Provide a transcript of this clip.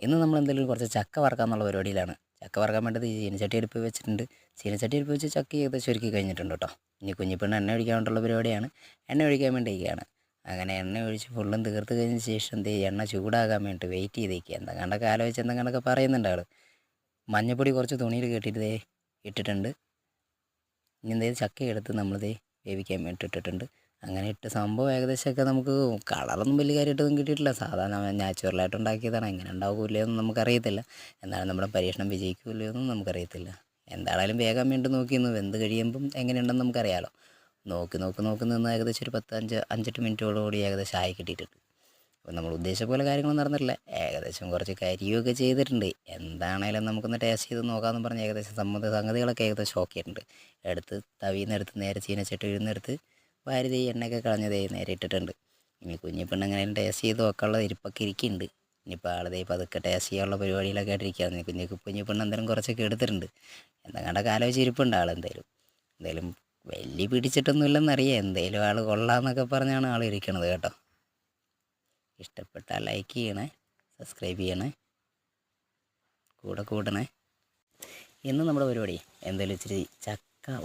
ഇന്ന് നമ്മൾ എന്തെങ്കിലും കുറച്ച് ചക്ക വറക്കാമെന്നുള്ള പരിപാടിയിലാണ്. ചക്ക വറക്കാൻ വേണ്ടത് ചീനച്ചട്ടി അടുപ്പ് വെച്ചിട്ടുണ്ട്. ചീനച്ചട്ടി അടുപ്പ് വെച്ച് ചക്ക ഏകദേശം ഒരുക്കി കഴിഞ്ഞിട്ടുണ്ട് കേട്ടോ. ഇനി കുഞ്ഞിപ്പെണ്ണ് എണ്ണ ഒഴിക്കാൻ വേണ്ടിയുള്ള പരിപാടിയാണ്. എണ്ണ ഒഴിക്കാൻ വേണ്ടിയിരിക്കുകയാണ്. അങ്ങനെ എണ്ണ ഒഴിച്ച് ഫുള്ളും തീർത്ത് കഴിഞ്ഞ ശേഷം എണ്ണ ചൂടാകാൻ വേണ്ടിയിട്ട് വെയിറ്റ് ചെയ്തേക്കുക. എന്തെങ്കിലുമൊക്കെ ആലോചിച്ച് എന്തെങ്കിലുമൊക്കെ പറയുന്നുണ്ട് ആൾ. മഞ്ഞപ്പൊടി കുറച്ച് തുണിയിൽ കെട്ടിയിട്ട് ഇട്ടിട്ടുണ്ട്. ഇനി ചക്ക എടുത്ത് നമ്മളിത് വേവിക്കാൻ വേണ്ടി ഇട്ടിട്ടുണ്ട്. അങ്ങനെ ഇട്ട് സംഭവം ഏകദേശമൊക്കെ നമുക്ക് കളറൊന്നും വലിയ കാര്യമായിട്ടൊന്നും കിട്ടിയിട്ടില്ല. സാധാരണ നാച്ചുറലായിട്ട് ഉണ്ടാക്കിയതാണ്. എങ്ങനെ ഉണ്ടാവില്ലയെന്നും നമുക്കറിയത്തില്ല. എന്നാലും നമ്മുടെ പരീക്ഷണം വിജയിക്കില്ലയെന്നും നമുക്കറിയത്തില്ല. എന്തായാലും വേഗം വേണ്ടി നോക്കിയിരുന്നു. വെന്ത് കഴിയുമ്പം എങ്ങനെയുണ്ടെന്ന് നമുക്കറിയാമല്ലോ. നോക്കി നിന്ന് ഏകദേശം ഒരു 5-8 മിനിറ്റോടുകൂടി ഏകദേശം ആയി കിട്ടിയിട്ടുണ്ട്. അപ്പോൾ നമ്മൾ ഉദ്ദേശിച്ച പോലെ കാര്യങ്ങളൊന്നും നടന്നിട്ടില്ല. ഏകദേശം കുറച്ച് കരിയൊക്കെ ചെയ്തിട്ടുണ്ട്. എന്താണേലും നമുക്കൊന്ന് ടേസ്റ്റ് ചെയ്ത് നോക്കാമെന്ന് പറഞ്ഞ് ഏകദേശം സംഗതികളൊക്കെ ഏകദേശം ഓക്കെ ആയിട്ടുണ്ട്. എടുത്ത് തവിയിൽ നിന്ന് എടുത്ത് നേരെ ചീനച്ചട്ടി ഇരുന്നെടുത്ത് വാരി എണ്ണയൊക്കെ കളഞ്ഞ് നേരെ ഇട്ടിട്ടുണ്ട്. ഇനി കുഞ്ഞിപ്പെണ്ണ് എങ്ങനെയും ടേസ്റ്റ് ചെയ്ത് നോക്കാനുള്ള ഇരിപ്പൊക്കെ ഇരിക്കുന്നുണ്ട്. ഇനിയിപ്പോൾ ആൾ പതുക്കെ ടേസ്റ്റ് ചെയ്യാനുള്ള പരിപാടിയിലൊക്കെ ആയിട്ടിരിക്കുകയാണ്. കുഞ്ഞിപ്പെണ്ണ് എന്തായാലും കുറച്ചൊക്കെ എടുത്തിട്ടുണ്ട്. എന്തെങ്കിലും ആലോചിച്ച് ഇരിപ്പുണ്ട് ആൾ. എന്തായാലും വലിയ പിടിച്ചിട്ടൊന്നും ഇല്ലെന്നറിയാം. എന്തായാലും ആൾ കൊള്ളാമെന്നൊക്കെ പറഞ്ഞാണ് ആൾ ഇരിക്കണത് കേട്ടോ. ഇഷ്ടപ്പെട്ടാൽ ലൈക്ക് ചെയ്യണേ, സബ്സ്ക്രൈബ് ചെയ്യണേ, കൂടണേ. ഇന്ന് നമ്മുടെ പരിപാടി എന്തായാലും ഇച്ചിരി ചക്ക